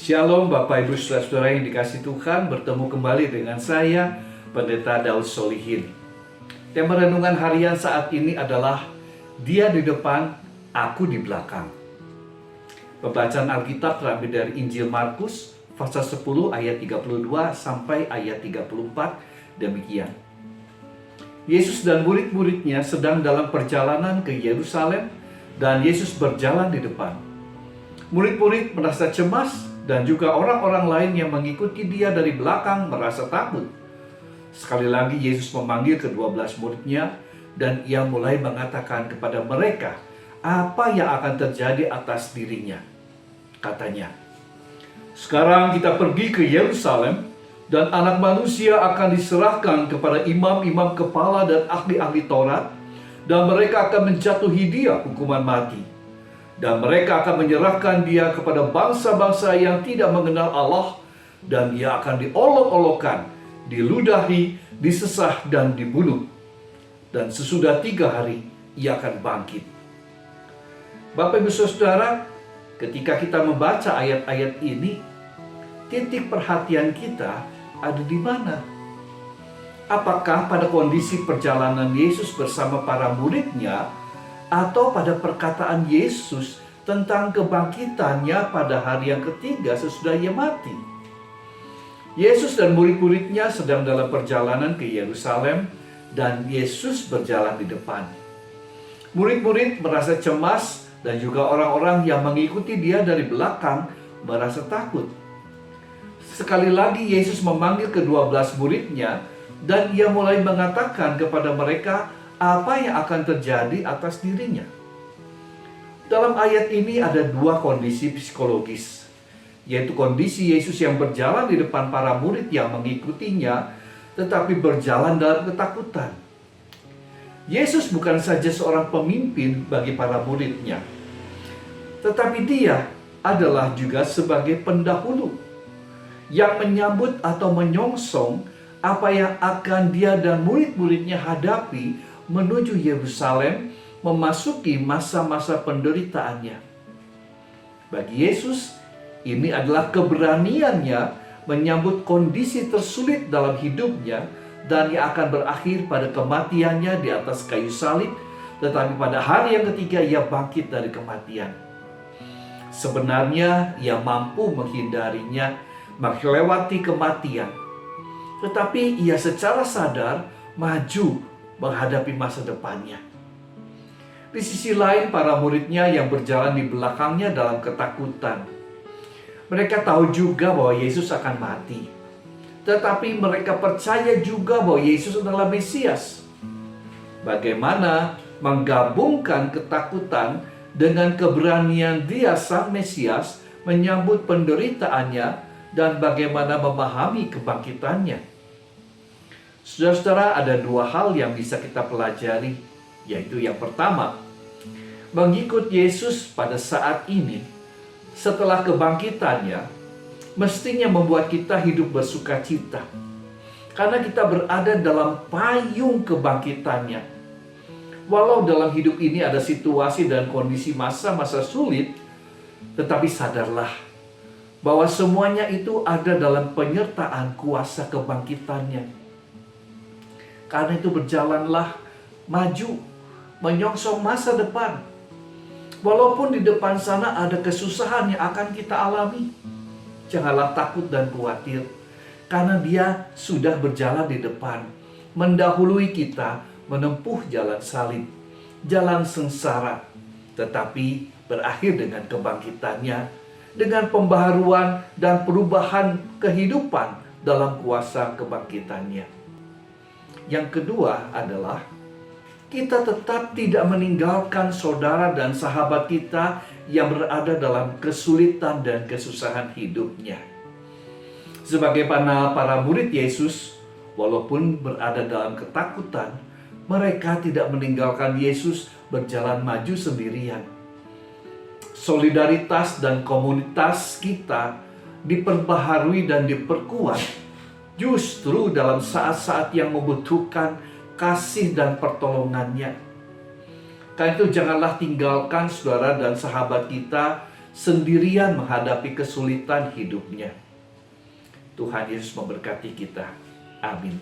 Shalom Bapak Ibu Saudara yang dikasih Tuhan, bertemu kembali dengan saya, Pendeta Daud Solihin. Tema renungan harian saat ini adalah Dia di depan, aku di belakang. Pembacaan Alkitab terambil dari Injil Markus, pasal 10 ayat 32 sampai ayat 34, demikian. Yesus dan murid-muridnya sedang dalam perjalanan ke Yerusalem dan Yesus berjalan di depan. Murid-murid merasa cemas dan juga orang-orang lain yang mengikuti dia dari belakang merasa takut. Sekali lagi Yesus memanggil ke-12 muridnya dan ia mulai mengatakan kepada mereka apa yang akan terjadi atas dirinya. Katanya, "Sekarang kita pergi ke Yerusalem dan anak manusia akan diserahkan kepada imam-imam kepala dan ahli-ahli Taurat dan mereka akan menjatuhi dia hukuman mati. Dan mereka akan menyerahkan dia kepada bangsa-bangsa yang tidak mengenal Allah dan ia akan diolok-olokkan, diludahi, disesah dan dibunuh. Dan sesudah 3 hari ia akan bangkit." Bapak Ibu Saudara, ketika kita membaca ayat-ayat ini, titik perhatian kita ada di mana? Apakah pada kondisi perjalanan Yesus bersama para muridnya atau pada perkataan Yesus tentang kebangkitannya pada hari yang ketiga sesudah ia mati? Yesus dan murid-muridnya sedang dalam perjalanan ke Yerusalem dan Yesus berjalan di depan. Murid-murid merasa cemas dan juga orang-orang yang mengikuti dia dari belakang merasa takut. Sekali lagi Yesus memanggil ke-12 muridnya dan ia mulai mengatakan kepada mereka apa yang akan terjadi atas dirinya. Dalam ayat ini ada 2 kondisi psikologis, yaitu kondisi Yesus yang berjalan di depan para murid yang mengikutinya, tetapi berjalan dalam ketakutan. Yesus bukan saja seorang pemimpin bagi para muridnya, tetapi dia adalah juga sebagai pendahulu yang menyambut atau menyongsong apa yang akan dia dan murid-muridnya hadapi menuju Yerusalem, memasuki masa-masa penderitaannya. Bagi Yesus, ini adalah keberaniannya menyambut kondisi tersulit dalam hidupnya dan yang akan berakhir pada kematiannya di atas kayu salib, tetapi pada hari yang ketiga ia bangkit dari kematian. Sebenarnya ia mampu menghindarinya, melewati kematian, tetapi ia secara sadar maju menghadapi masa depannya. Di sisi lain, para muridnya yang berjalan di belakangnya dalam ketakutan. Mereka tahu juga bahwa Yesus akan mati, tetapi mereka percaya juga bahwa Yesus adalah Mesias. Bagaimana menggabungkan ketakutan dengan keberanian dia sang Mesias menyambut penderitaannya dan bagaimana memahami kebangkitannya? Saudara-saudara, ada 2 hal yang bisa kita pelajari, yaitu yang pertama, mengikut Yesus pada saat ini setelah kebangkitannya mestinya membuat kita hidup bersukacita karena kita berada dalam payung kebangkitannya. Walau dalam hidup ini ada situasi dan kondisi masa-masa sulit, tetapi sadarlah bahwa semuanya itu ada dalam penyertaan kuasa kebangkitannya. Karena itu berjalanlah maju, menyongsong masa depan. Walaupun di depan sana ada kesusahan yang akan kita alami, janganlah takut dan khawatir, karena dia sudah berjalan di depan, mendahului kita menempuh jalan salib, jalan sengsara, tetapi berakhir dengan kebangkitannya, dengan pembaharuan dan perubahan kehidupan dalam kuasa kebangkitannya. Yang kedua adalah kita tetap tidak meninggalkan saudara dan sahabat kita yang berada dalam kesulitan dan kesusahan hidupnya. Sebagaimana para murid Yesus, walaupun berada dalam ketakutan, mereka tidak meninggalkan Yesus berjalan maju sendirian. Solidaritas dan komunitas kita diperbaharui dan diperkuat justru dalam saat-saat yang membutuhkan kasih dan pertolongannya. Karena itu janganlah tinggalkan saudara dan sahabat kita sendirian menghadapi kesulitan hidupnya. Tuhan Yesus memberkati kita. Amin.